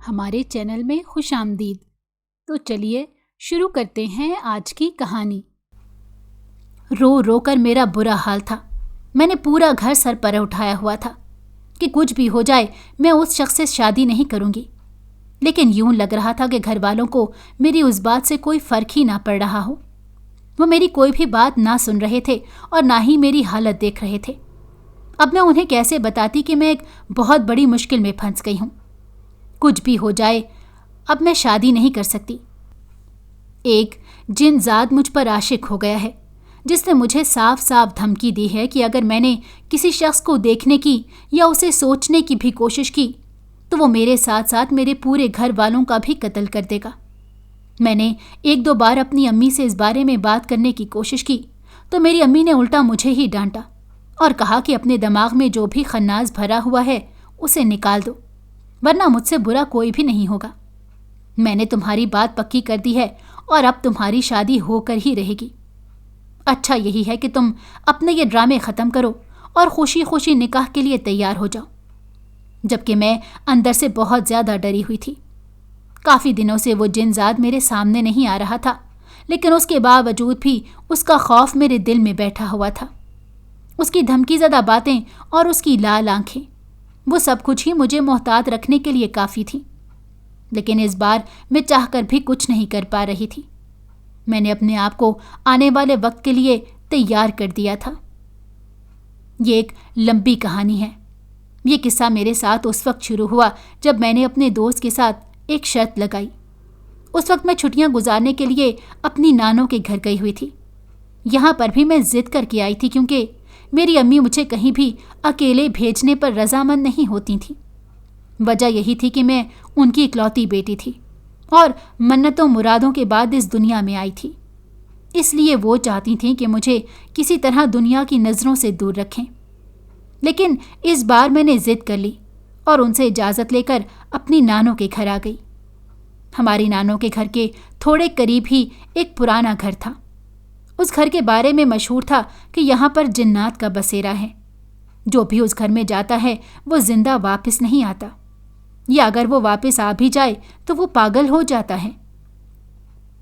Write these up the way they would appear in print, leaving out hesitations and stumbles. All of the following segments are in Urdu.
ہمارے چینل میں خوش آمدید۔ تو چلیے شروع کرتے ہیں آج کی کہانی۔ رو رو کر میرا برا حال تھا۔ میں نے پورا گھر سر پر اٹھایا ہوا تھا کہ کچھ بھی ہو جائے میں اس شخص سے شادی نہیں کروں گی، لیکن یوں لگ رہا تھا کہ گھر والوں کو میری اس بات سے کوئی فرق ہی نہ پڑ رہا ہو۔ وہ میری کوئی بھی بات نہ سن رہے تھے اور نہ ہی میری حالت دیکھ رہے تھے۔ اب میں انہیں کیسے بتاتی کہ میں ایک بہت بڑی مشکل میں پھنس گئی ہوں۔ کچھ بھی ہو جائے اب میں شادی نہیں کر سکتی۔ ایک جن ذات مجھ پر عاشق ہو گیا ہے، جس نے مجھے صاف صاف دھمکی دی ہے کہ اگر میں نے کسی شخص کو دیکھنے کی یا اسے سوچنے کی بھی کوشش کی تو وہ میرے ساتھ ساتھ میرے پورے گھر والوں کا بھی قتل کر دے گا۔ میں نے ایک دو بار اپنی امی سے اس بارے میں بات کرنے کی کوشش کی تو میری امی نے الٹا مجھے ہی ڈانٹا اور کہا کہ اپنے دماغ میں جو بھی خناس بھرا ہوا ہے اسے نکال دو، ورنہ مجھ سے برا کوئی بھی نہیں ہوگا۔ میں نے تمہاری بات پکی کر دی ہے اور اب تمہاری شادی ہو کر ہی رہے گی۔ اچھا یہی ہے کہ تم اپنے یہ ڈرامے ختم کرو اور خوشی خوشی نکاح کے لیے تیار ہو جاؤ۔ جبکہ میں اندر سے بہت زیادہ ڈری ہوئی تھی۔ کافی دنوں سے وہ جن ذات میرے سامنے نہیں آ رہا تھا، لیکن اس کے باوجود بھی اس کا خوف میرے دل میں بیٹھا ہوا تھا۔ اس کی دھمکی زدہ باتیں اور اس کی لال آنکھیں، وہ سب کچھ ہی مجھے محتاط رکھنے کے لیے کافی تھی، لیکن اس بار میں چاہ کر بھی کچھ نہیں کر پا رہی تھی۔ میں نے اپنے آپ کو آنے والے وقت کے لیے تیار کر دیا تھا۔ یہ ایک لمبی کہانی ہے۔ یہ قصہ میرے ساتھ اس وقت شروع ہوا جب میں نے اپنے دوست کے ساتھ ایک شرط لگائی۔ اس وقت میں چھٹیاں گزارنے کے لیے اپنی نانوں کے گھر گئی ہوئی تھی۔ یہاں پر بھی میں ضد کر کے آئی تھی کیونکہ میری امی مجھے کہیں بھی اکیلے بھیجنے پر رضامند نہیں ہوتی تھیں۔ وجہ یہی تھی کہ میں ان کی اکلوتی بیٹی تھی اور منتوں مرادوں کے بعد اس دنیا میں آئی تھی، اس لیے وہ چاہتی تھیں کہ مجھے کسی طرح دنیا کی نظروں سے دور رکھیں۔ لیکن اس بار میں نے ضد کر لی اور ان سے اجازت لے کر اپنی نانوں کے گھر آ گئی۔ ہماری نانوں کے گھر کے تھوڑے قریب ہی ایک پرانا گھر تھا۔ اس گھر کے بارے میں مشہور تھا کہ یہاں پر جنات کا بسیرا ہے۔ جو بھی اس گھر میں جاتا ہے وہ زندہ واپس نہیں آتا، یا اگر وہ واپس آ بھی جائے تو وہ پاگل ہو جاتا ہے۔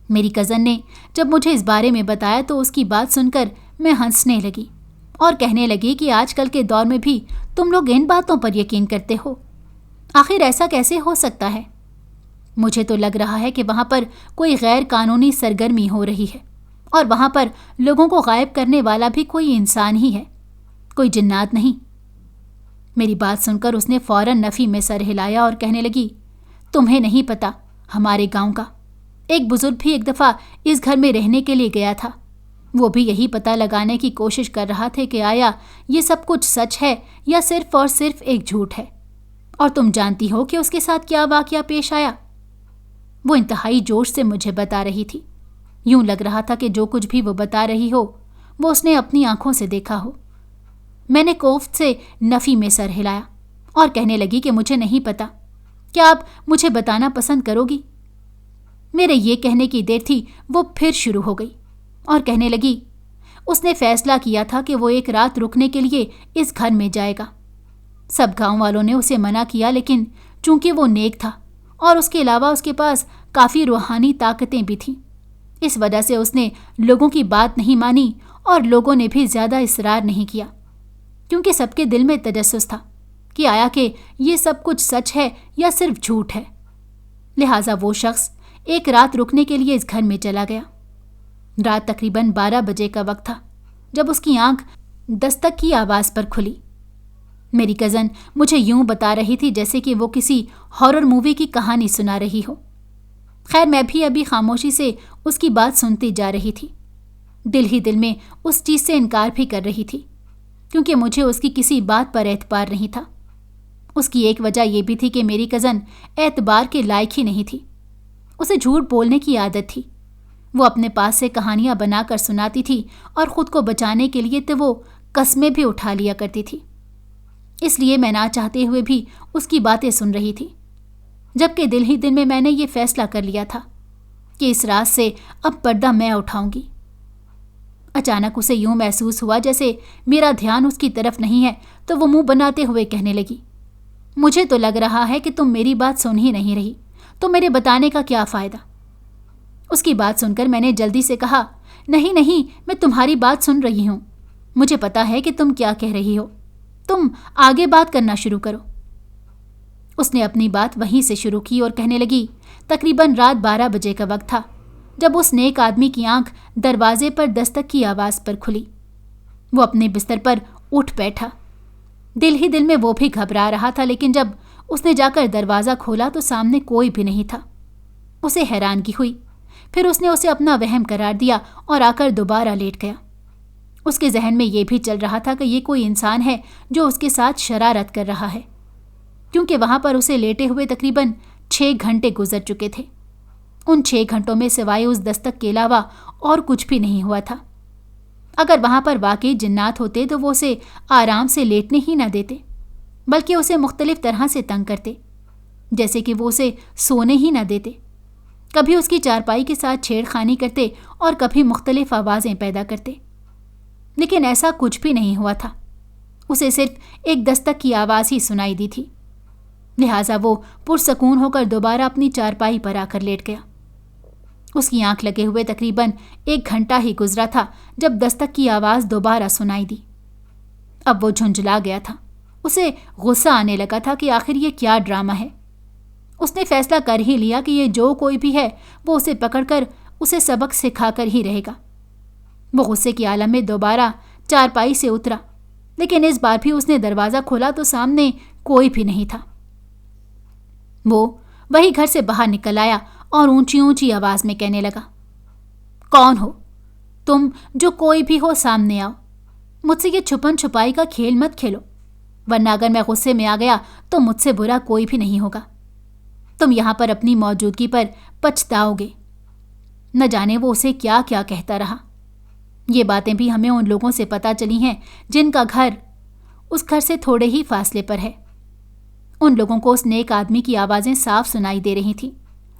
میری کزن نے جب مجھے اس بارے میں بتایا تو اس کی بات سن کر میں ہنسنے لگی اور کہنے لگی کہ آج کل کے دور میں بھی تم لوگ ان باتوں پر یقین کرتے ہو؟ آخر ایسا کیسے ہو سکتا ہے؟ مجھے تو لگ رہا ہے کہ وہاں پر کوئی غیر قانونی سرگرمی ہو رہی ہے اور وہاں پر لوگوں کو غائب کرنے والا بھی کوئی انسان ہی ہے، کوئی جنات نہیں۔ میری بات سن کر اس نے فوراً نفی میں سر ہلایا اور کہنے لگی، تمہیں نہیں پتا ہمارے گاؤں کا ایک بزرگ بھی ایک دفعہ اس گھر میں رہنے کے لیے گیا تھا۔ وہ بھی یہی پتہ لگانے کی کوشش کر رہا تھا کہ آیا یہ سب کچھ سچ ہے یا صرف اور صرف ایک جھوٹ ہے۔ اور تم جانتی ہو کہ اس کے ساتھ کیا واقعہ پیش آیا؟ وہ انتہائی جوش سے مجھے بتا رہی تھی۔ یوں لگ رہا تھا کہ جو کچھ بھی وہ بتا رہی ہو وہ اس نے اپنی آنکھوں سے دیکھا ہو۔ میں نے کوفت سے نفی میں سر ہلایا اور کہنے لگی کہ مجھے نہیں پتا، کیا آپ مجھے بتانا پسند کرو گی؟ میرے یہ کہنے کی دیر تھی وہ پھر شروع ہو گئی اور کہنے لگی، اس نے فیصلہ کیا تھا کہ وہ ایک رات رکنے کے لیے اس گھر میں جائے گا۔ سب گاؤں والوں نے اسے منع کیا، لیکن چونکہ وہ نیک تھا اور اس کے علاوہ اس کے پاس کافی روحانی طاقتیں بھی تھیں، اس وجہ سے اس نے لوگوں کی بات نہیں مانی اور لوگوں نے بھی زیادہ اصرار نہیں کیا، کیونکہ سب کے دل میں تجسس تھا کہ آیا کہ یہ سب کچھ سچ ہے یا صرف جھوٹ ہے۔ لہٰذا وہ شخص ایک رات رکنے کے لیے اس گھر میں چلا گیا۔ رات تقریباً 12 بجے کا وقت تھا جب اس کی آنکھ دستک کی آواز پر کھلی۔ میری کزن مجھے یوں بتا رہی تھی جیسے کہ وہ کسی ہارر مووی کی کہانی سنا رہی ہو۔ خیر میں بھی ابھی خاموشی سے اس کی بات سنتی جا رہی تھی، دل ہی دل میں اس چیز سے انکار بھی کر رہی تھی کیونکہ مجھے اس کی کسی بات پر اعتبار نہیں تھا۔ اس کی ایک وجہ یہ بھی تھی کہ میری کزن اعتبار کے لائق ہی نہیں تھی، اسے جھوٹ بولنے کی عادت تھی۔ وہ اپنے پاس سے کہانیاں بنا کر سناتی تھی اور خود کو بچانے کے لیے تو وہ قسمیں بھی اٹھا لیا کرتی تھی۔ اس لیے میں نہ چاہتے ہوئے بھی اس کی باتیں سن رہی تھی، جبکہ دل ہی دل میں نے یہ فیصلہ کر لیا تھا کہ اس راز سے اب پردہ میں اٹھاؤں گی۔ اچانک اسے یوں محسوس ہوا جیسے میرا دھیان اس کی طرف نہیں ہے تو وہ منہ بناتے ہوئے کہنے لگی، مجھے تو لگ رہا ہے کہ تم میری بات سن ہی نہیں رہی، تو میرے بتانے کا کیا فائدہ؟ اس کی بات سن کر میں نے جلدی سے کہا، نہیں نہیں، میں تمہاری بات سن رہی ہوں، مجھے پتا ہے کہ تم کیا کہہ رہی ہو، تم آگے بات کرنا شروع کرو۔ اس نے اپنی بات وہیں سے شروع کی اور کہنے لگی، تقریباً رات 12 بجے کا وقت تھا جب اس نیک آدمی کی آنکھ دروازے پر دستک کی آواز پر کھلی۔ وہ اپنے بستر پر اٹھ بیٹھا۔ دل ہی دل میں وہ بھی گھبرا رہا تھا، لیکن جب اس نے جا کر دروازہ کھولا تو سامنے کوئی بھی نہیں تھا۔ اسے حیرانگی ہوئی، پھر اس نے اسے اپنا وہم قرار دیا اور آ کر دوبارہ لیٹ گیا۔ اس کے ذہن میں یہ بھی چل رہا تھا کہ یہ کوئی انسان ہے جو اس کے ساتھ شرارت کر رہا ہے، کیونکہ وہاں پر اسے لیٹے ہوئے تقریباً 6 گھنٹے گزر چکے تھے۔ ان 6 گھنٹوں میں سوائے اس دستک کے علاوہ اور کچھ بھی نہیں ہوا تھا۔ اگر وہاں پر واقعی جنات ہوتے تو وہ اسے آرام سے لیٹنے ہی نہ دیتے، بلکہ اسے مختلف طرح سے تنگ کرتے، جیسے کہ وہ اسے سونے ہی نہ دیتے، کبھی اس کی چارپائی کے ساتھ چھیڑ خانی کرتے اور کبھی مختلف آوازیں پیدا کرتے۔ لیکن ایسا کچھ بھی نہیں ہوا تھا، اسے صرف ایک دستک کی آواز ہی سنائی دی تھی، لہٰذا وہ پرسکون ہو کر دوبارہ اپنی چارپائی پر آ کر لیٹ گیا۔ اس کی آنکھ لگے ہوئے تقریباً 1 گھنٹہ ہی گزرا تھا جب دستک کی آواز دوبارہ سنائی دی۔ اب وہ جھنجھلا گیا تھا، اسے غصہ آنے لگا تھا کہ آخر یہ کیا ڈرامہ ہے۔ اس نے فیصلہ کر ہی لیا کہ یہ جو کوئی بھی ہے وہ اسے پکڑ کر اسے سبق سکھا کر ہی رہے گا۔ وہ غصے کے عالم میں دوبارہ چارپائی سے اترا، لیکن اس بار بھی اس نے دروازہ کھولا تو سامنے کوئی بھی نہیں تھا۔ وہ وہی گھر سے باہر نکل آیا اور اونچی اونچی آواز میں کہنے لگا، کون ہو تم؟ جو کوئی بھی ہو سامنے آؤ، مجھ سے یہ چھپن چھپائی کا کھیل مت کھیلو، ورنہ اگر میں غصے میں آ گیا تو مجھ سے برا کوئی بھی نہیں ہوگا۔ تم یہاں پر اپنی موجودگی پر پچھتاؤ گے۔ نہ جانے وہ اسے کیا کیا کہتا رہا۔ یہ باتیں بھی ہمیں ان لوگوں سے پتہ چلی ہیں جن کا گھر اس گھر سے تھوڑے ہی فاصلے پر ہے۔ ان لوگوں کو اس نیک آدمی کی آوازیں صاف سنائی دے رہی تھیں،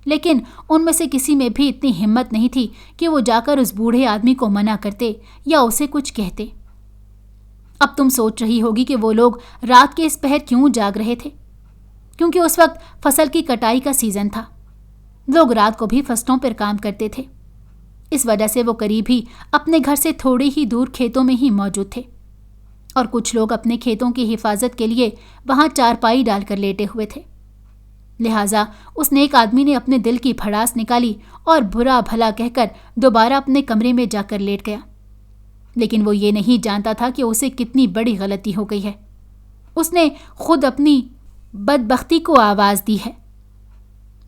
لیکن ان میں سے کسی میں بھی اتنی ہمت نہیں تھی کہ وہ جا کر اس بوڑھے آدمی کو منع کرتے یا اسے کچھ کہتے۔ اب تم سوچ رہی ہوگی کہ وہ لوگ رات کے اس پہر کیوں جاگ رہے تھے، کیونکہ اس وقت فصل کی کٹائی کا سیزن تھا۔ لوگ رات کو بھی فصلوں پر کام کرتے تھے، اس وجہ سے وہ قریب ہی اپنے گھر سے تھوڑے ہی دور کھیتوں میں ہی موجود تھے، اور کچھ لوگ اپنے کھیتوں کی حفاظت کے لیے وہاں چارپائی ڈال کر لیٹے ہوئے تھے۔ لہٰذا اس نیک آدمی نے اپنے دل کی بھڑاس نکالی اور برا بھلا کہہ کر دوبارہ اپنے کمرے میں جا کر لیٹ گیا۔ لیکن وہ یہ نہیں جانتا تھا کہ اسے کتنی بڑی غلطی ہو گئی ہے۔ اس نے خود اپنی بدبختی کو آواز دی ہے۔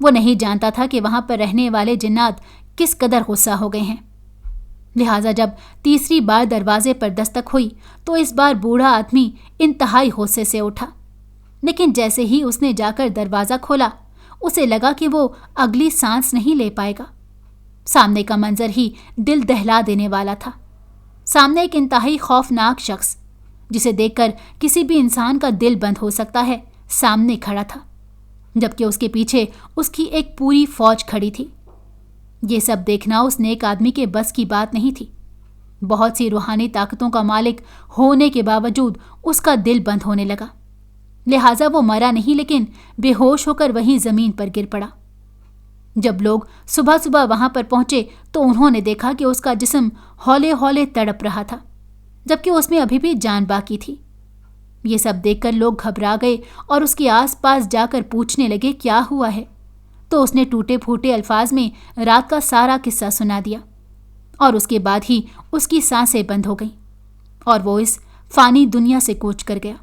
وہ نہیں جانتا تھا کہ وہاں پر رہنے والے جنات کس قدر غصہ ہو گئے ہیں۔ لہٰذا جب تیسری بار دروازے پر دستک ہوئی تو اس بار بوڑھا آدمی انتہائی غصے سے اٹھا، لیکن جیسے ہی اس نے جا کر دروازہ کھولا اسے لگا کہ وہ اگلی سانس نہیں لے پائے گا۔ سامنے کا منظر ہی دل دہلا دینے والا تھا۔ سامنے ایک انتہائی خوفناک شخص، جسے دیکھ کر کسی بھی انسان کا دل بند ہو سکتا ہے، سامنے کھڑا تھا، جبکہ اس کے پیچھے اس کی ایک پوری فوج کھڑی تھی۔ یہ سب دیکھنا اس نیک آدمی کے بس کی بات نہیں تھی۔ بہت سی روحانی طاقتوں کا مالک ہونے کے باوجود اس کا دل بند ہونے لگا، لہٰذا وہ مرا نہیں لیکن بے ہوش ہو کر وہیں زمین پر گر پڑا۔ جب لوگ صبح صبح وہاں پر پہنچے تو انہوں نے دیکھا کہ اس کا جسم ہولے ہولے تڑپ رہا تھا، جبکہ اس میں ابھی بھی جان باقی تھی۔ یہ سب دیکھ کر لوگ گھبرا گئے اور اس کے آس پاس جا کر پوچھنے لگے کیا ہوا ہے، تو اس نے ٹوٹے پھوٹے الفاظ میں رات کا سارا قصہ سنا دیا، اور اس کے بعد ہی اس کی سانسیں بند ہو گئیں اور وہ اس فانی دنیا سے کوچ کر گیا۔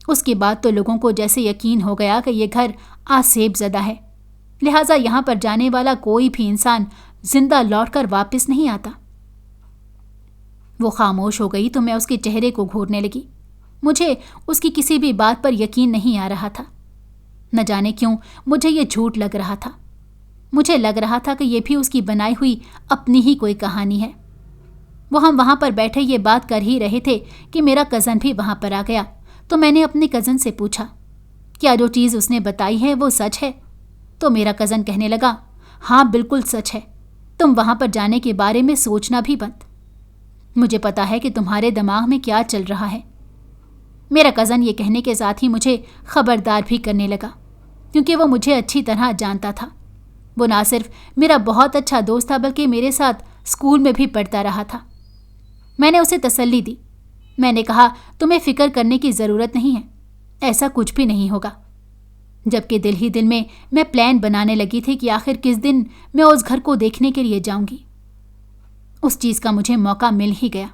اس کے بعد تو لوگوں کو جیسے یقین ہو گیا کہ یہ گھر آسیب زدہ ہے، لہٰذا یہاں پر جانے والا کوئی بھی انسان زندہ لوٹ کر واپس نہیں آتا۔ وہ خاموش ہو گئی تو میں اس کے چہرے کو گھورنے لگی۔ مجھے اس کی کسی بھی بات پر یقین نہیں آ رہا تھا۔ نہ جانے کیوں مجھے یہ جھوٹ لگ رہا تھا۔ مجھے لگ رہا تھا کہ یہ بھی اس کی بنائی ہوئی اپنی ہی کوئی کہانی ہے۔ ہم وہاں پر بیٹھے یہ بات کر ہی رہے تھے کہ میرا کزن بھی وہاں پر آ گیا، تو میں نے اپنے کزن سے پوچھا کیا جو چیز اس نے بتائی ہے وہ سچ ہے؟ تو میرا کزن کہنے لگا ہاں بالکل سچ ہے، تم وہاں پر جانے کے بارے میں سوچنا بھی بند۔ مجھے پتا ہے کہ تمہارے دماغ میں کیا چل رہا ہے۔ میرا کزن یہ کہنے کے ساتھ ہی مجھے خبردار بھی کرنے لگا، کیونکہ وہ مجھے اچھی طرح جانتا تھا۔ وہ نہ صرف میرا بہت اچھا دوست تھا بلکہ میرے ساتھ اسکول میں بھی پڑھتا رہا تھا۔ میں نے اسے تسلی دی۔ میں نے کہا، تمہیں فکر کرنے کی ضرورت نہیں ہے، ایسا کچھ بھی نہیں ہوگا۔ جبکہ دل ہی دل میں پلان بنانے لگی تھی کہ آخر کس دن میں اس گھر کو دیکھنے کے لیے جاؤں گی۔ اس چیز کا مجھے موقع مل ہی گیا۔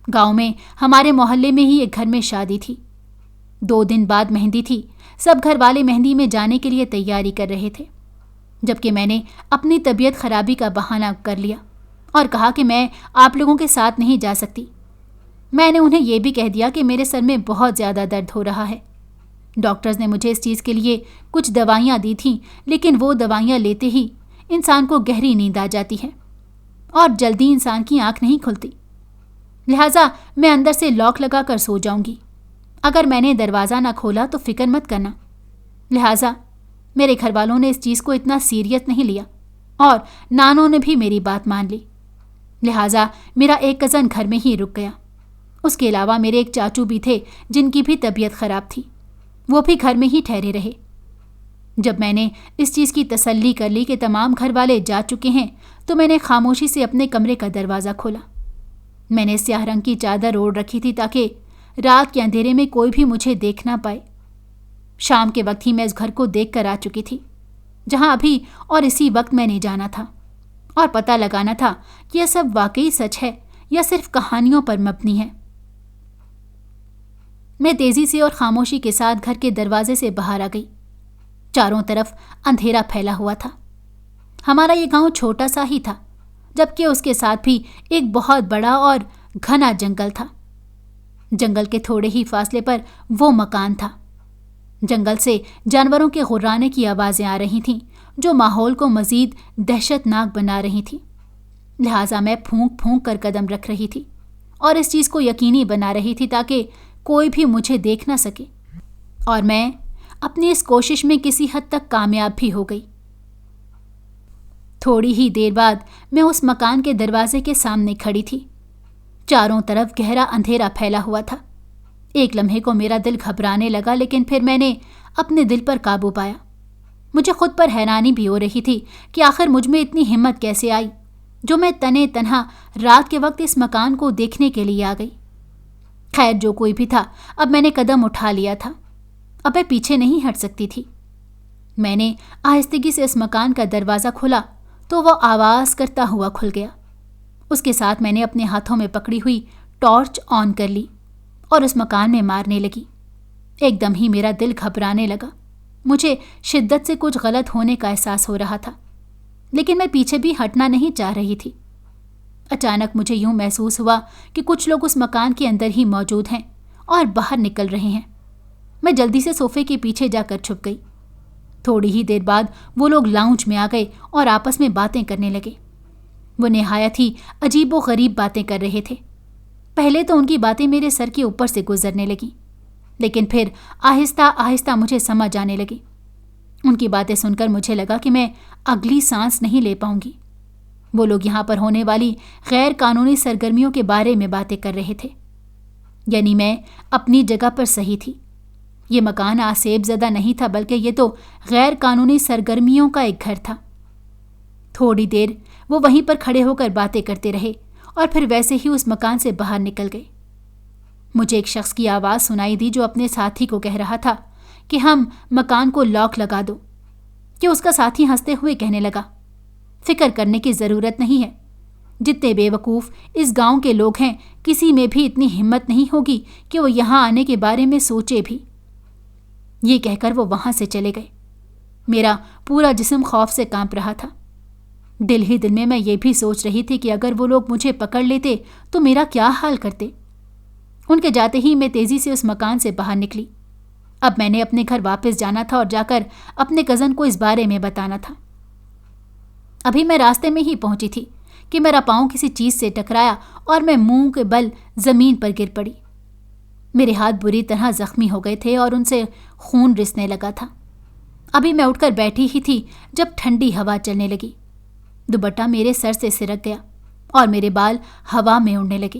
گاؤں میں ہمارے محلے میں ہی ایک گھر میں شادی تھی۔ 2 دن بعد مہندی تھی۔ سب گھر والے مہندی میں جانے کے لیے تیاری کر رہے تھے، جبکہ میں نے اپنی طبیعت خرابی کا بہانہ کر لیا اور کہا کہ میں آپ لوگوں کے ساتھ نہیں جا سکتی۔ میں نے انہیں یہ بھی کہہ دیا کہ میرے سر میں بہت زیادہ درد ہو رہا ہے۔ ڈاکٹرز نے مجھے اس چیز کے لیے کچھ دوائیاں دی تھیں، لیکن وہ دوائیاں لیتے ہی انسان کو گہری نیند آ جاتی ہے اور جلدی انسان کی آنکھ نہیں کھلتی۔ لہٰذا میں اندر سے لاک لگا کر سو جاؤں گی۔ اگر میں نے دروازہ نہ کھولا تو فکر مت کرنا۔ لہٰذا میرے گھر والوں نے اس چیز کو اتنا سیریس نہیں لیا اور نانوں نے بھی میری بات مان لی۔ لہٰذا میرا ایک کزن گھر میں ہی رک گیا۔ اس کے علاوہ میرے ایک چاچو بھی تھے جن کی بھی طبیعت خراب تھی، وہ بھی گھر میں ہی ٹھہرے رہے۔ جب میں نے اس چیز کی تسلی کر لی کہ تمام گھر والے جا چکے ہیں تو میں نے خاموشی سے اپنے کمرے کا دروازہ کھولا۔ میں نے سیاہ رنگ کی چادر اوڑھ رکھی تھی تاکہ رات کے اندھیرے میں کوئی بھی مجھے دیکھ نہ پائے۔ شام کے وقت ہی میں اس گھر کو دیکھ کر آ چکی تھی جہاں ابھی اور اسی وقت میں نے جانا تھا اور پتہ لگانا تھا کہ یہ سب واقعی سچ ہے یا صرف کہانیوں پر مبنی ہے۔ میں تیزی سے اور خاموشی کے ساتھ گھر کے دروازے سے باہر آ گئی۔ چاروں طرف اندھیرا پھیلا ہوا تھا۔ ہمارا یہ گاؤں چھوٹا سا ہی تھا، جبکہ اس کے ساتھ بھی ایک بہت بڑا اور گھنا جنگل تھا۔ جنگل کے تھوڑے ہی فاصلے پر وہ مکان تھا۔ جنگل سے جانوروں کے غرانے کی آوازیں آ رہی تھیں جو ماحول کو مزید دہشت ناک بنا رہی تھیں۔ لہٰذا میں پھونک پھونک کر قدم رکھ رہی تھی اور اس چیز کو یقینی بنا رہی تھی تاکہ کوئی بھی مجھے دیکھ نہ سکے، اور میں اپنی اس کوشش میں کسی حد تک کامیاب بھی ہو گئی۔ تھوڑی ہی دیر بعد میں اس مکان کے دروازے کے سامنے کھڑی تھی۔ چاروں طرف گہرا اندھیرا پھیلا ہوا تھا۔ ایک لمحے کو میرا دل گھبرانے لگا، لیکن پھر میں نے اپنے دل پر قابو پایا۔ مجھے خود پر حیرانی بھی ہو رہی تھی کہ آخر مجھ میں اتنی ہمت کیسے آئی جو میں تنے تنہا رات کے وقت اس مکان کو دیکھنے کے لیے آ گئی۔ خیر، جو کوئی بھی تھا، اب میں نے قدم اٹھا لیا تھا، اب میں پیچھے نہیں ہٹ سکتی تھی۔ میں نے آہستگی سے اس مکان کا دروازہ کھولا تو وہ آواز کرتا ہوا کھل گیا۔ اس کے ساتھ میں نے اپنے ہاتھوں میں پکڑی ہوئی ٹارچ آن کر لی اور اس مکان میں مارنے لگی۔ ایک دم ہی میرا دل گھبرانے لگا۔ مجھے شدت سے کچھ غلط ہونے کا احساس ہو رہا تھا، لیکن میں پیچھے بھی ہٹنا نہیں چاہ رہی تھی۔ اچانک مجھے یوں محسوس ہوا کہ کچھ لوگ اس مکان کے اندر ہی موجود ہیں اور باہر نکل رہے ہیں۔ میں جلدی سے صوفے کے پیچھے جا کر چھپ گئی۔ تھوڑی ہی دیر بعد وہ لوگ لاؤنج میں آ گئے اور آپس میں باتیں کرنے لگے۔ وہ نہایت ہی عجیب و غریب باتیں کر رہے تھے۔ پہلے تو ان کی باتیں میرے سر کے اوپر سے گزرنے لگیں، لیکن پھر آہستہ آہستہ مجھے سمجھ آنے لگی۔ ان کی باتیں سن کر مجھے لگا کہ میں اگلی سانس نہیں لے پاؤں گی۔ وہ لوگ یہاں پر ہونے والی غیر قانونی سرگرمیوں کے بارے میں باتیں کر رہے تھے۔ یعنی میں اپنی جگہ پر صحیح تھی۔ یہ مکان آسیب زدہ نہیں تھا، بلکہ یہ تو غیر قانونی سرگرمیوں کا ایک گھر تھا۔ تھوڑی دیر وہ وہیں پر کھڑے ہو کر باتیں کرتے رہے اور پھر ویسے ہی اس مکان سے باہر نکل گئے۔ مجھے ایک شخص کی آواز سنائی دی جو اپنے ساتھی کو کہہ رہا تھا کہ ہم مکان کو لاک لگا دو، کہ اس کا ساتھی ہنستے ہوئے کہنے لگا، فکر کرنے کی ضرورت نہیں ہے، جتنے بے وقوف اس گاؤں کے لوگ ہیں کسی میں بھی اتنی ہمت نہیں ہوگی کہ وہ یہاں آنے کے بارے میں سوچے بھی۔ یہ کہہ کر وہ وہاں سے چلے گئے۔ میرا پورا جسم خوف سے کانپ رہا تھا۔ دل ہی دل میں یہ بھی سوچ رہی تھی کہ اگر وہ لوگ مجھے پکڑ لیتے تو میرا کیا حال کرتے۔ ان کے جاتے ہی میں تیزی سے اس مکان سے باہر نکلی۔ اب میں نے اپنے گھر واپس جانا تھا اور جا کر اپنے کزن کو اس بارے میں بتانا تھا۔ ابھی میں راستے میں ہی پہنچی تھی کہ میرا پاؤں کسی چیز سے ٹکرایا اور میں منہ کے بل زمین پر گر پڑی۔ میرے ہاتھ بری طرح زخمی ہو گئے تھے اور ان سے خون رسنے لگا تھا۔ ابھی میں اٹھ کر بیٹھی ہی تھی جب ٹھنڈی ہوا چلنے لگی۔ دوپٹہ میرے سر سے سرک گیا اور میرے بال ہوا میں اڑنے لگے۔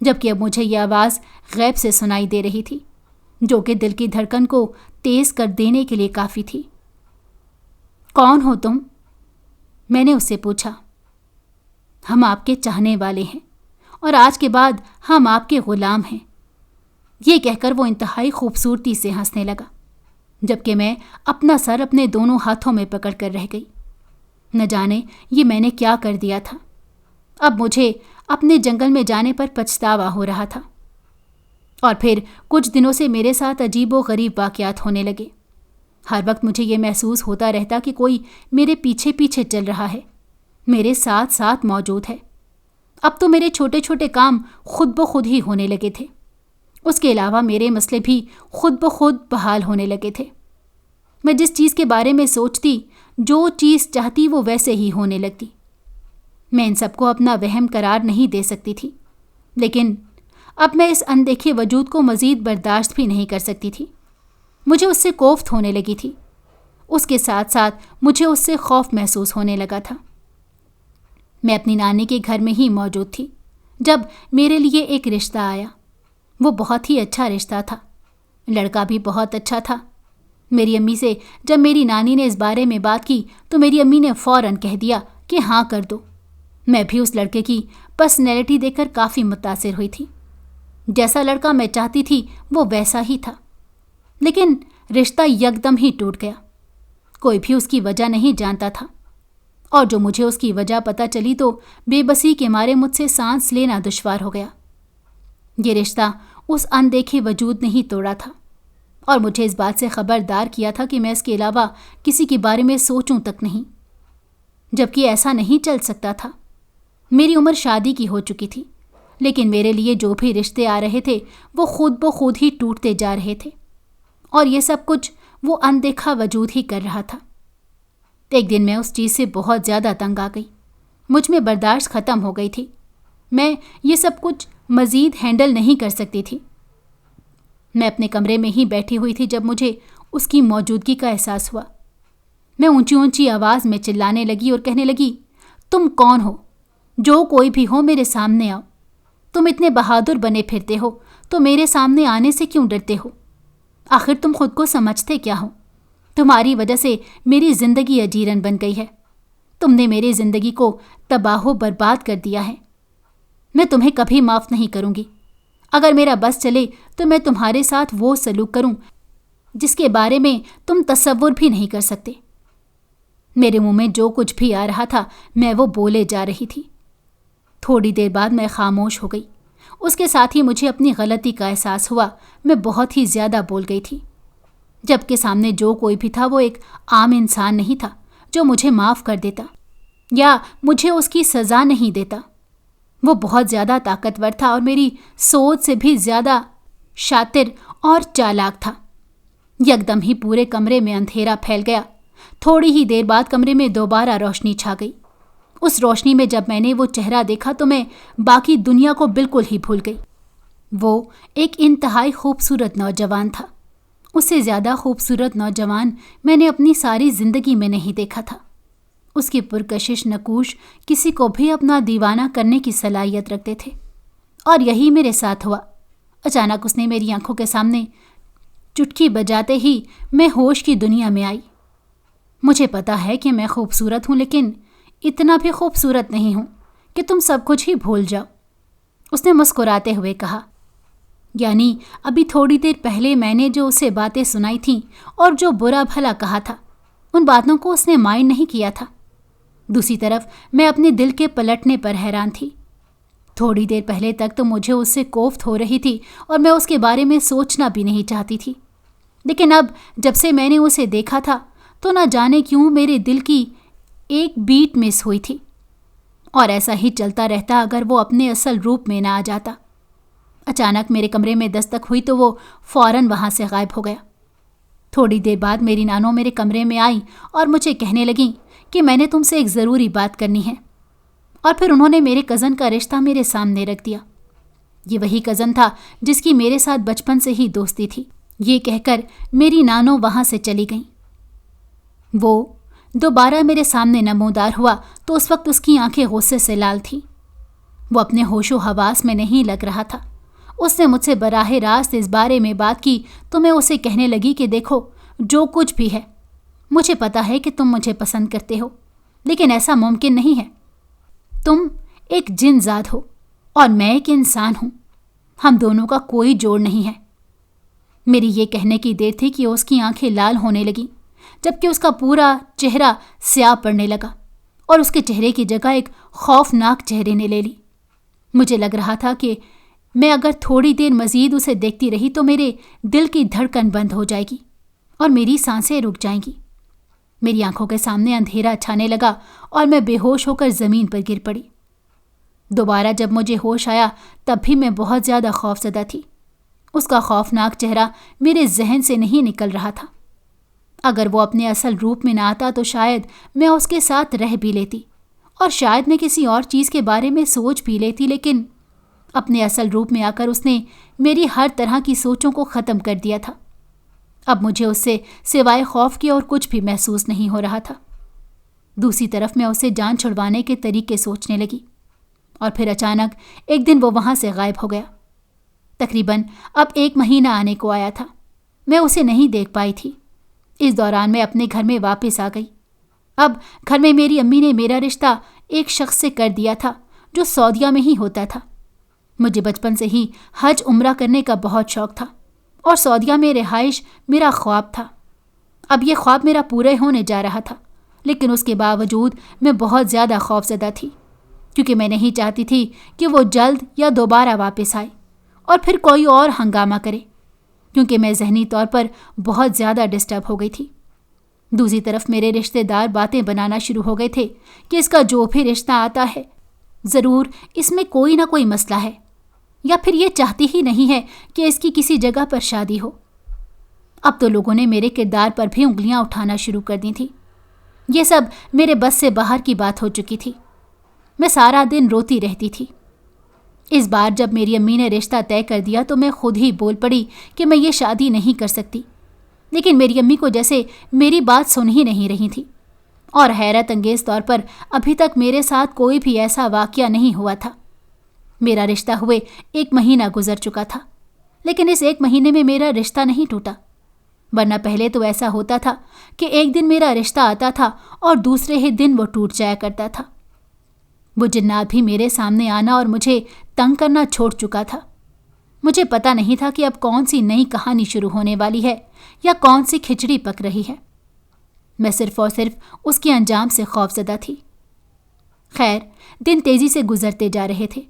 جبکہ اب مجھے یہ آواز غیب سے سنائی دے رہی تھی، جو کہ دل کی دھڑکن کو تیز کر دینے کے لیے کافی تھی۔ کون ہو تم؟ میں نے اس سے پوچھا۔ ہم آپ کے چاہنے والے ہیں اور آج کے بعد ہم آپ کے غلام ہیں۔ یہ کہہ کر وہ انتہائی خوبصورتی سے ہنسنے لگا، جبکہ میں اپنا سر اپنے دونوں ہاتھوں میں پکڑ کر رہ گئی۔ نہ جانے یہ میں نے کیا کر دیا تھا۔ اب مجھے اپنے جنگل میں جانے پر پچھتاوا ہو رہا تھا، اور پھر کچھ دنوں سے میرے ساتھ عجیب و غریب واقعات ہونے لگے۔ ہر وقت مجھے یہ محسوس ہوتا رہتا کہ کوئی میرے پیچھے پیچھے چل رہا ہے، میرے ساتھ ساتھ موجود ہے۔ اب تو میرے چھوٹے چھوٹے کام خود بخود ہی ہونے لگے تھے۔ اس کے علاوہ میرے مسئلے بھی خود بخود بحال ہونے لگے تھے۔ میں جس چیز کے بارے میں سوچتی، جو چیز چاہتی، وہ ویسے ہی ہونے لگتی۔ میں ان سب کو اپنا وہم قرار نہیں دے سکتی تھی، لیکن اب میں اس اندیکھے وجود کو مزید برداشت بھی نہیں کر سکتی تھی۔ مجھے اس سے کوفت ہونے لگی تھی۔ اس کے ساتھ ساتھ مجھے اس سے خوف محسوس ہونے لگا تھا۔ میں اپنی نانی کے گھر میں ہی موجود تھی جب میرے لیے ایک رشتہ آیا۔ وہ بہت ہی اچھا رشتہ تھا، لڑکا بھی بہت اچھا تھا۔ میری امی سے جب میری نانی نے اس بارے میں بات کی تو میری امی نے فوراً کہہ دیا کہ ہاں کر دو۔ میں بھی اس لڑکے کی پرسنالٹی دیکھ کر کافی متاثر ہوئی تھی۔ جیسا لڑکا میں چاہتی تھی وہ ویسا ہی تھا، لیکن رشتہ یکدم ہی ٹوٹ گیا۔ کوئی بھی اس کی وجہ نہیں جانتا تھا، اور جو مجھے اس کی وجہ پتہ چلی تو بے بسی کے مارے مجھ سے سانس لینا دشوار ہو گیا۔ یہ رشتہ اس اندیکھے وجود نے ہی توڑا تھا، اور مجھے اس بات سے خبردار کیا تھا کہ میں اس کے علاوہ کسی کے بارے میں سوچوں تک نہیں، جبکہ ایسا نہیں چل سکتا تھا۔ میری عمر شادی کی ہو چکی تھی، لیکن میرے لیے جو بھی رشتے آ رہے تھے وہ خود بخود ہی ٹوٹتے جا رہے تھے، اور یہ سب کچھ وہ اندیکھا وجود ہی کر رہا تھا۔ ایک دن میں اس چیز سے بہت زیادہ تنگ آ گئی۔ مجھ میں برداشت ختم ہو گئی تھی۔ میں یہ سب کچھ مزید ہینڈل نہیں کر سکتی تھی۔ میں اپنے کمرے میں ہی بیٹھی ہوئی تھی جب مجھے اس کی موجودگی کا احساس ہوا۔ میں اونچی اونچی آواز میں چلانے لگی اور کہنے لگی، تم کون ہو؟ جو کوئی بھی ہو میرے سامنے آؤ۔ تم اتنے بہادر بنے پھرتے ہو تو میرے سامنے آنے سے کیوں ڈرتے ہو؟ آخر تم خود کو سمجھتے کیا ہو؟ تمہاری وجہ سے میری زندگی اجیرن بن گئی ہے۔ تم نے میری زندگی کو تباہ و برباد کر دیا ہے۔ میں تمہیں کبھی معاف نہیں کروں گی۔ اگر میرا بس چلے تو میں تمہارے ساتھ وہ سلوک کروں جس کے بارے میں تم تصور بھی نہیں کر سکتے۔ میرے منہ میں جو کچھ بھی آ رہا تھا میں وہ بولے جا رہی تھی۔ تھوڑی دیر بعد میں خاموش ہو گئی۔ اس کے ساتھ ہی مجھے اپنی غلطی کا احساس ہوا۔ میں بہت ہی زیادہ بول گئی تھی، جبکہ سامنے جو کوئی بھی تھا وہ ایک عام انسان نہیں تھا جو مجھے معاف کر دیتا یا مجھے اس کی سزا نہیں دیتا۔ وہ بہت زیادہ طاقتور تھا اور میری سوچ سے بھی زیادہ شاطر اور چالاک تھا۔ یکدم ہی پورے کمرے میں اندھیرا پھیل گیا۔ تھوڑی ہی دیر بعد کمرے میں دوبارہ روشنی چھا گئی۔ اس روشنی میں جب میں نے وہ چہرہ دیکھا تو میں باقی دنیا کو بالکل ہی بھول گئی۔ وہ ایک انتہائی خوبصورت نوجوان تھا۔ اس سے زیادہ خوبصورت نوجوان میں نے اپنی ساری زندگی میں نہیں دیکھا تھا۔ اس کی پرکشش نقوش کسی کو بھی اپنا دیوانہ کرنے کی صلاحیت رکھتے تھے، اور یہی میرے ساتھ ہوا۔ اچانک اس نے میری آنکھوں کے سامنے چٹکی بجاتے ہی میں ہوش کی دنیا میں آئی۔ مجھے پتا ہے کہ میں خوبصورت ہوں، لیکن اتنا بھی خوبصورت نہیں ہوں کہ تم سب کچھ ہی بھول جاؤ، اس نے مسکراتے ہوئے کہا۔ یعنی ابھی تھوڑی دیر پہلے میں نے جو اسے باتیں سنائی تھیں اور جو برا بھلا کہا تھا، ان باتوں کو اس نے مائنڈ نہیں کیا تھا۔ دوسری طرف میں اپنے دل کے پلٹنے پر حیران تھی۔ تھوڑی دیر پہلے تک تو مجھے اس سے کوفت ہو رہی تھی اور میں اس کے بارے میں سوچنا بھی نہیں چاہتی تھی، لیکن اب جب سے میں نے اسے دیکھا تھا تو نہ جانے کیوں میرے دل کی ایک بیٹ مس ہوئی تھی، اور ایسا ہی چلتا رہتا اگر وہ اپنے اصل روپ میں نہ آ جاتا۔ اچانک میرے کمرے میں دستک ہوئی تو وہ فوراً وہاں سے غائب ہو گیا۔ تھوڑی دیر بعد میری نانو میرے کمرے میں آئیں اور مجھے کہنے لگیں کہ میں نے تم سے ایک ضروری بات کرنی ہے، اور پھر انہوں نے میرے کزن کا رشتہ میرے سامنے رکھ دیا۔ یہ وہی کزن تھا جس کی میرے ساتھ بچپن سے ہی دوستی تھی۔ یہ کہہ کر میری نانو وہاں سے چلی گئیں۔ وہ دوبارہ میرے سامنے نمودار ہوا تو اس وقت اس کی آنکھیں غصے سے لال تھیں۔ وہ اپنے ہوش و حواس میں نہیں لگ رہا تھا۔ اس نے مجھ سے براہ راست اس بارے میں بات کی تو میں اسے کہنے لگی کہ دیکھو، جو کچھ بھی ہے، مجھے پتا ہے کہ تم مجھے پسند کرتے ہو، لیکن ایسا ممکن نہیں ہے۔ تم ایک جن ذات ہو اور میں ایک انسان ہوں، ہم دونوں کا کوئی جوڑ نہیں ہے۔ میری یہ کہنے کی دیر تھی کہ اس کی آنکھیں لال ہونے لگیں، جبکہ اس کا پورا چہرہ سیاہ پڑنے لگا اور اس کے چہرے کی جگہ ایک خوفناک چہرے نے لے لی۔ مجھے لگ رہا تھا کہ میں اگر تھوڑی دیر مزید اسے دیکھتی رہی تو میرے دل کی دھڑکن بند ہو جائے گی اور میری سانسیں رک جائیں گی۔ میری آنکھوں کے سامنے اندھیرا چھانے لگا اور میں بے ہوش ہو کر زمین پر گر پڑی۔ دوبارہ جب مجھے ہوش آیا تب بھی میں بہت زیادہ خوفزدہ تھی۔ اس کا خوفناک چہرہ میرے ذہن سے نہیں نکل رہا تھا۔ اگر وہ اپنے اصل روپ میں نہ آتا تو شاید میں اس کے ساتھ رہ بھی لیتی اور شاید میں کسی اور چیز کے بارے میں سوچ بھی لیتی، لیکن اپنے اصل روپ میں آ کر اس نے میری ہر طرح کی سوچوں کو ختم کر دیا تھا۔ اب مجھے اس سے سوائے خوف کے اور کچھ بھی محسوس نہیں ہو رہا تھا۔ دوسری طرف میں اسے جان چھڑوانے کے طریقے سوچنے لگی اور پھر اچانک ایک دن وہ وہاں سے غائب ہو گیا۔ تقریباً اب 1 مہینہ آنے کو آیا تھا۔ میں اسے نہیں دیکھ پائی تھی۔ اس دوران میں اپنے گھر میں واپس آ گئی۔ اب گھر میں میری امی نے میرا رشتہ ایک شخص سے کر دیا تھا جو سعودیہ میں ہی ہوتا تھا۔ مجھے بچپن سے ہی حج عمرہ کرنے کا بہت شوق تھا اور سعودیہ میں رہائش میرا خواب تھا۔ اب یہ خواب میرا پورا ہونے جا رہا تھا، لیکن اس کے باوجود میں بہت زیادہ خوفزدہ تھی، کیونکہ میں نہیں چاہتی تھی کہ وہ جلد یا دوبارہ واپس آئے اور پھر کوئی اور ہنگامہ کرے، کیونکہ میں ذہنی طور پر بہت زیادہ ڈسٹرب ہو گئی تھی۔ دوسری طرف میرے رشتہ دار باتیں بنانا شروع ہو گئے تھے کہ اس کا جو بھی رشتہ آتا ہے ضرور اس میں کوئی نہ کوئی مسئلہ ہے، یا پھر یہ چاہتی ہی نہیں ہے کہ اس کی کسی جگہ پر شادی ہو۔ اب تو لوگوں نے میرے کردار پر بھی انگلیاں اٹھانا شروع کر دی تھیں۔ یہ سب میرے بس سے باہر کی بات ہو چکی تھی۔ میں سارا دن روتی رہتی تھی۔ اس بار جب میری امی نے رشتہ طے کر دیا تو میں خود ہی بول پڑی کہ میں یہ شادی نہیں کر سکتی، لیکن میری امی کو جیسے میری بات سن ہی نہیں رہی تھی، اور حیرت انگیز طور پر ابھی تک میرے ساتھ کوئی بھی ایسا واقعہ نہیں ہوا تھا۔ میرا رشتہ ہوئے 1 مہینہ گزر چکا تھا، لیکن اس 1 مہینے میں میرا رشتہ نہیں ٹوٹا، ورنہ پہلے تو ایسا ہوتا تھا کہ ایک دن میرا رشتہ آتا تھا اور دوسرے ہی دن وہ ٹوٹ جایا کرتا تھا۔ وہ جنات بھی میرے سامنے آنا اور مجھے تنگ کرنا چھوڑ چکا تھا۔ مجھے پتا نہیں تھا کہ اب کون سی نئی کہانی شروع ہونے والی ہے یا کون سی کھچڑی پک رہی ہے۔ میں صرف اور صرف اس کے انجام سے خوفزدہ تھی۔ خیر، دن تیزی سے گزرتے جا رہے تھے۔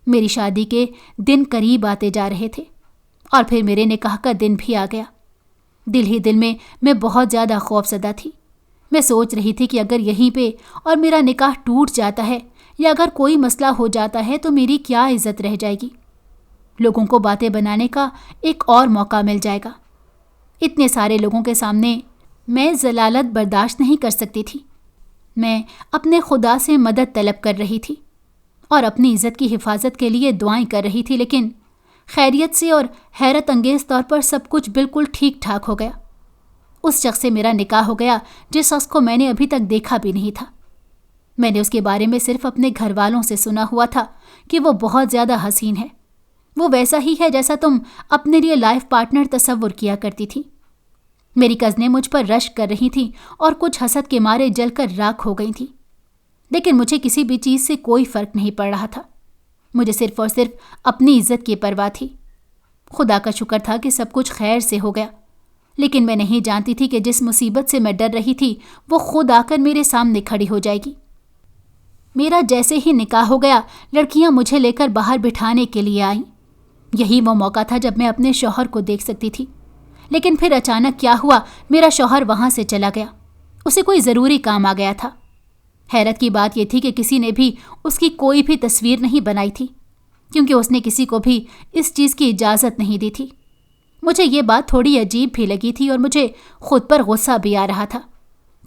میری شادی کے دن قریب آتے جا رہے تھے اور پھر میرے نکاح کا دن بھی آ گیا۔ دل ہی دل میں بہت زیادہ خوفزدہ تھی۔ میں سوچ رہی تھی کہ اگر یہیں پہ اور میرا نکاح ٹوٹ جاتا ہے یا اگر کوئی مسئلہ ہو جاتا ہے تو میری کیا عزت رہ جائے گی۔ لوگوں کو باتیں بنانے کا ایک اور موقع مل جائے گا۔ اتنے سارے لوگوں کے سامنے میں ذلالت برداشت نہیں کر سکتی تھی۔ میں اپنے خدا سے مدد طلب کر رہی تھی اور اپنی عزت کی حفاظت کے لیے دعائیں کر رہی تھی، لیکن خیریت سے اور حیرت انگیز طور پر سب کچھ بالکل ٹھیک ٹھاک ہو گیا۔ اس شخص سے میرا نکاح ہو گیا جس شخص کو میں نے ابھی تک دیکھا بھی نہیں تھا۔ میں نے اس کے بارے میں صرف اپنے گھر والوں سے سنا ہوا تھا کہ وہ بہت زیادہ حسین ہے۔ وہ ویسا ہی ہے جیسا تم اپنے لیے لائف پارٹنر تصور کیا کرتی تھی۔ میری کزنیں مجھ پر رشک کر رہی تھیں اور کچھ حسد کے مارے جل کر راکھ ہو گئی تھیں، لیکن مجھے کسی بھی چیز سے کوئی فرق نہیں پڑ رہا تھا۔ مجھے صرف اور صرف اپنی عزت کی پرواہ تھی۔ خدا کا شکر تھا کہ سب کچھ خیر سے ہو گیا، لیکن میں نہیں جانتی تھی کہ جس مصیبت سے میں ڈر رہی تھی وہ خود آ کر میرے سامنے کھڑی ہو جائے گی۔ میرا جیسے ہی نکاح ہو گیا، لڑکیاں مجھے لے کر باہر بٹھانے کے لیے آئیں۔ یہی وہ موقع تھا جب میں اپنے شوہر کو دیکھ سکتی تھی، لیکن پھر اچانک کیا ہوا، میرا شوہر وہاں سے چلا گیا۔ اسے کوئی ضروری کام آ گیا تھا۔ حیرت کی بات یہ تھی کہ کسی نے بھی اس کی کوئی بھی تصویر نہیں بنائی تھی، کیونکہ اس نے کسی کو بھی اس چیز کی اجازت نہیں دی تھی۔ مجھے یہ بات تھوڑی عجیب بھی لگی تھی اور مجھے خود پر غصہ بھی آ رہا تھا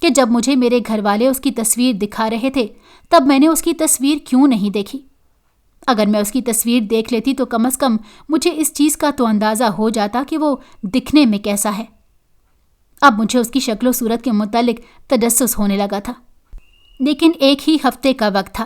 کہ جب مجھے میرے گھر والے اس کی تصویر دکھا رہے تھے تب میں نے اس کی تصویر کیوں نہیں دیکھی۔ اگر میں اس کی تصویر دیکھ لیتی تو کم از کم مجھے اس چیز کا تو اندازہ ہو جاتا کہ وہ دکھنے میں کیسا ہے۔ اب مجھے اس کی شکل و صورت کے متعلق تجسس ہونے لگا تھا، لیکن ایک ہی ہفتے کا وقت تھا